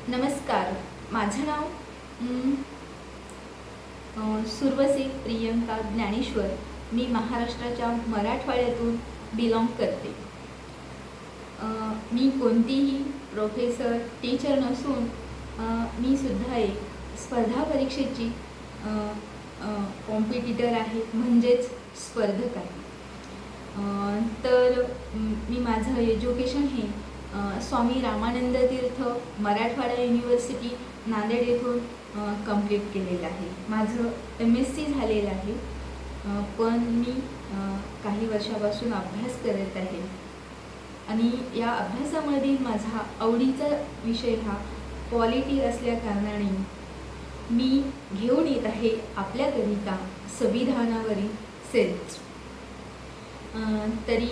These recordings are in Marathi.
नमस्कार. माझं नाव सुरवसी प्रियंका ज्ञानेश्वर. मी महाराष्ट्राच्या मराठवाड्यातून बिलॉंग करते. मी कोणतीही प्रोफेसर टीचर नसून मी सुद्धा एक स्पर्धा परीक्षेची कॉम्पिटिटर आहे, म्हणजेच स्पर्धक आहे. तर मी माझं एज्युकेशन हे स्वामी रामानंद तीर्थ मराठवाडा युनिव्हर्सिटी नांदेड येथून कंप्लीट केलेलं आहे. माझं MSc झालेलं आहे, पण मी काही वर्षापासून अभ्यास करत आहे आणि या अभ्यासामध्ये माझा आवडीचा विषय हा पॉलिटी असल्याकारणाने मी घेऊन येत आहे आपल्याकरिता संविधानावरील सेल्स. तरी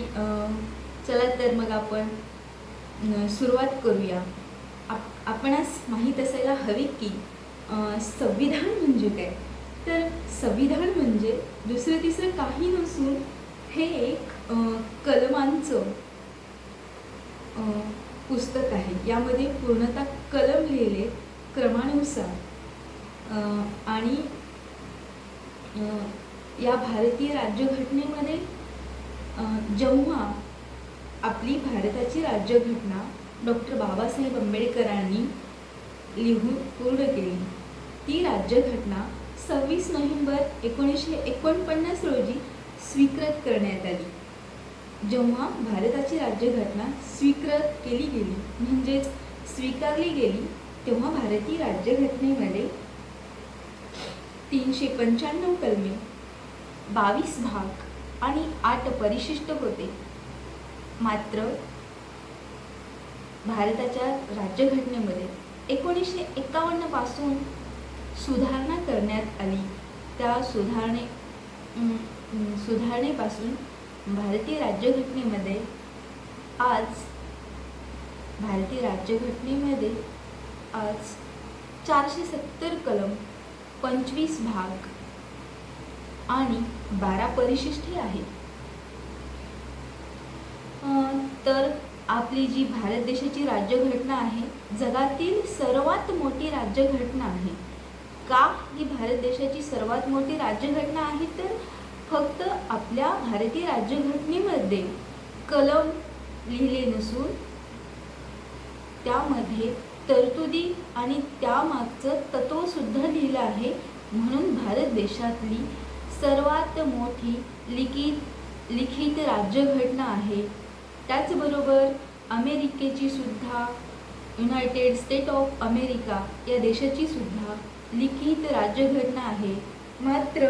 चला तर मग आपण सुरुवात करूया. आपणास माहीत असायला हवे की संविधान म्हणजे काय. तर संविधान म्हणजे दुसरं तिसरं काही नसून हे एक कलमांचं पुस्तक आहे. यामध्ये पूर्णतः कलम लिहिले क्रमानुसार आणि या भारतीय राज्यघटनेमध्ये जेव्हा आपली भारताची राज्यघटना डॉक्टर बाबासाहेब आंबेडकरांनी लिहून पूर्ण केली, ती राज्यघटना 26 नोव्हेंबर 1949 रोजी स्वीकृत करण्यात आली. जेव्हा भारताची राज्यघटना स्वीकृत केली गेली म्हणजेच स्वीकारली गेली, तेव्हा भारतीय राज्यघटनेमध्ये 395 कलमे, 22 भाग आणि 8 परिशिष्ट होते. मात्र भारताच्या राज्यघटनेमध्ये 1951 पासून सुधारणा करण्यात आली. त्या सुधारणेपासून भारतीय राज्यघटनेमध्ये आज 470 कलम, 25 भाग आणि 12 परिशिष्टे आहेत. तर आपली जी भारत देशाची राज्यघटना आहे, जगातील सर्वात मोठी राज्यघटना आहे. का ही भारत देशाची सर्वात मोठी राज्यघटना आहे? तर फक्त आपल्या भारतीय राज्यघटनेमध्ये कलम लिहिले नसून त्यामध्ये तरतुदी आणि त्यामागचं तत्वसुद्धा लिहिलं आहे. म्हणून भारत देशातली सर्वात मोठी लिखित राज्यघटना आहे. त्याचबरोबर अमेरिकेची सुद्धा, युनायटेड स्टेट ऑफ अमेरिका या देशाची सुद्धा लिखित राज्यघटना आहे. मात्र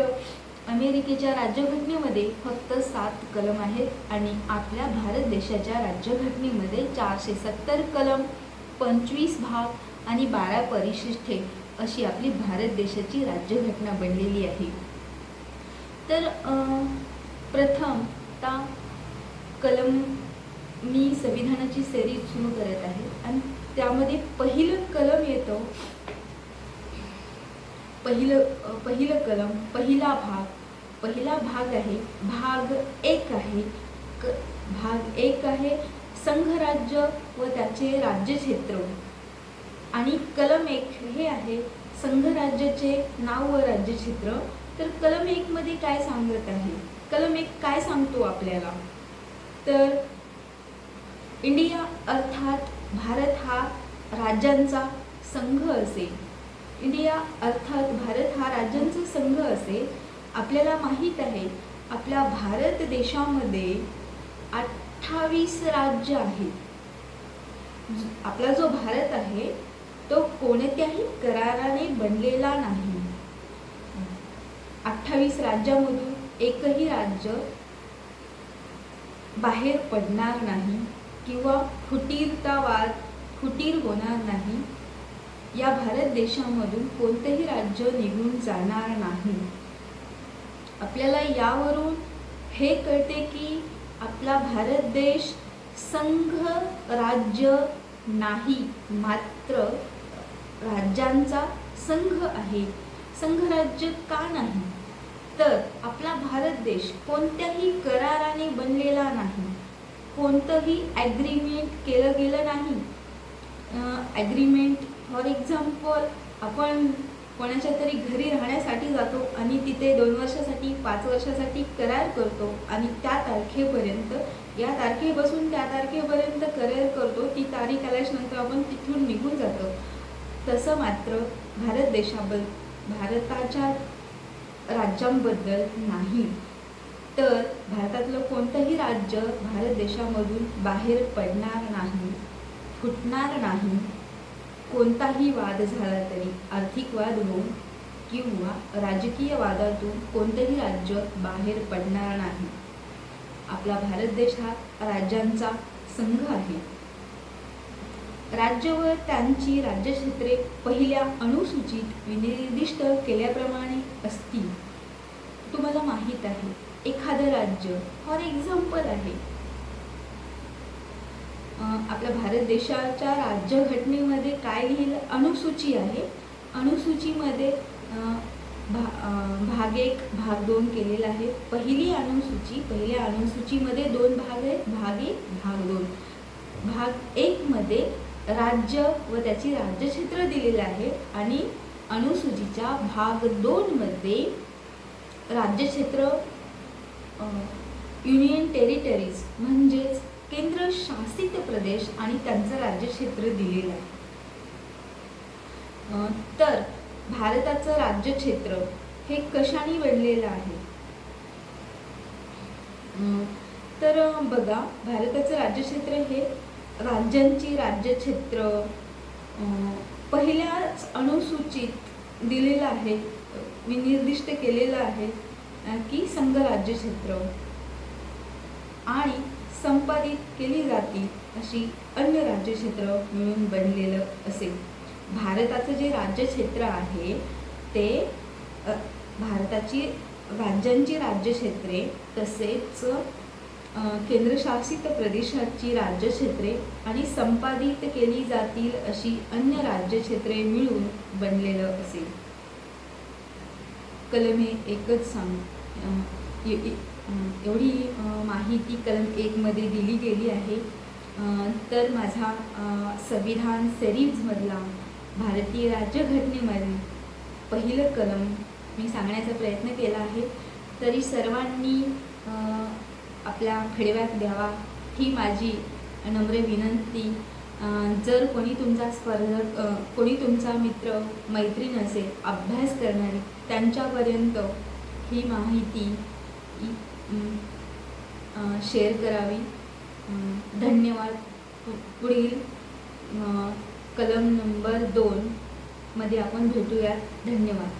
अमेरिकेच्या राज्यघटनेमध्ये फक्त 7 कलम आहेत आणि आपल्या भारत देशाच्या राज्यघटनेमध्ये 470 कलम, 25 भाग आणि 12 परिशिष्टे अशी आपली भारत देशाची राज्यघटना बनलेली आहे. तर प्रथमतः कलम मी संविधानाची सेरीज सुरू करत आहे आणि त्यामध्ये पहिलं कलम येतं. पहिलं कलम, पहिला भाग आहे, भाग 1 आहे. भाग 1 आहे संघराज्य व त्याचे राज्यक्षेत्र. आणि कलम 1 हे आहे संघराज्याचे नाव व राज्यक्षेत्र. तर कलम 1 मध्ये काय सांगत आहे? कलम 1 काय सांगतो आपल्याला? तर इंडिया अर्थात भारत हा राज्यांचा संघ असेल. इंडिया अर्थात भारत हा राज्यांचा संघ असेल. आपल्याला माहीत आहे आपल्या भारत देशामध्ये 28 राज्य आहेत. आपला जो भारत आहे तो कोणत्याही कराराने बनलेला नाही. 28 राज्यामधून एकही राज्य बाहेर पडणार नाही किंवा फुटीर होणार नाही. या भारत देशामधून कोणतेही राज्य निघून जाणार नाही. आपल्याला यावरून हे कळते की आपला भारत देश संघ राज्य नाही, मात्र राज्यांचा संघ आहे. संघराज्य का नाही? तर आपला भारत देश कोणत्याही कराराने बनलेला नाही, कोणतंही ॲग्रीमेंट केलं गेलं नाही. ॲग्रीमेंट फॉर एक्झाम्पल, आपण कोणाच्या तरी घरी राहण्यासाठी जातो आणि तिथे 2 वर्षासाठी 5 वर्षासाठी करार करतो आणि त्या तारखेपर्यंत, या तारखेपासून त्या तारखेपर्यंत करार करतो, ती तारीख आल्याच्यानंतर आपण तिथून निघून जातो. तसं मात्र भारताच्या राज्यांबद्दल नाही. तर भारतातलं कोणतंही राज्य भारत देशामधून बाहेर पडणार नाही, फुटणार नाही. कोणताही वाद झाला तरी, आर्थिक वाद होऊन किंवा राजकीय वादातून कोणतंही राज्य बाहेर पडणार नाही. आपला भारत देश हा राज्यांचा संघ आहे. राज्य व त्यांची राज्यक्षेत्रे पहिल्या अनुसूचीत विनिर्दिष्ट केल्याप्रमाणे असतील. तुम्हाला माहीत आहे, एखादं राज्य फॉर एक्झाम्पल आहे, आपल्या भारत देशाच्या राज्यघटनेमध्ये काय लिहिलं, अनुसूची आहे. अनुसूचीमध्ये भाग 1 भाग 2 केलेला आहे. पहिल्या अनुसूचीमध्ये 2 भाग आहेत, भाग 1 भाग 2. भाग 1 मध्ये राज्य व त्याची राज्यक्षेत्र दिलेलं आहे आणि अनुसूचीच्या भाग 2 मध्ये राज्यक्षेत्र, युनियन टेरिटरीज म्हणजेच केंद्रशासित प्रदेश आणि त्यांचं राज्यक्षेत्र दिलेलं आहे. तर भारताचं राज्यक्षेत्र हे कशाने बनलेलं आहे? तर बघा, भारताचं राज्यक्षेत्र हे राज्यांची राज्यक्षेत्र पहिल्याच अनुसूचीत दिलेलं आहे, विनिर्दिष्ट केलेलं आहे की संघ राज्यक्षेत्र आणि संपादित केली जातील अशी अन्य राज्यक्षेत्र मिळून बनलेलं असेल. भारताचं जे राज्यक्षेत्र आहे ते भारताची राज्यांची राज्यक्षेत्रे तसेच केंद्रशासित प्रदेशाची राज्यक्षेत्रे आणि संपादित केली जातील अशी अन्य राज्यक्षेत्रे मिळून बनलेलं असेल. कलम हे एकच एवढी माहिती कलम 1 मध्ये दिली गेली आहे. तर माझा संविधान सिरीजमधला भारतीय राज्यघटनेमधील पहिलं कलम मी सांगण्याचा प्रयत्न केला आहे. तरी सर्वांनी आपल्या फेडबॅक द्यावा ही माझी नम्र विनंती. जर कोणी तुमचा स्पर्धक, कोणी तुमचा मित्र मैत्रीण असेल अभ्यास करणारी, त्यांच्यापर्यंत ही माहिती शेअर करावी. धन्यवाद. पुढील कलम नंबर 2 मध्ये आपण भेटूयात. धन्यवाद.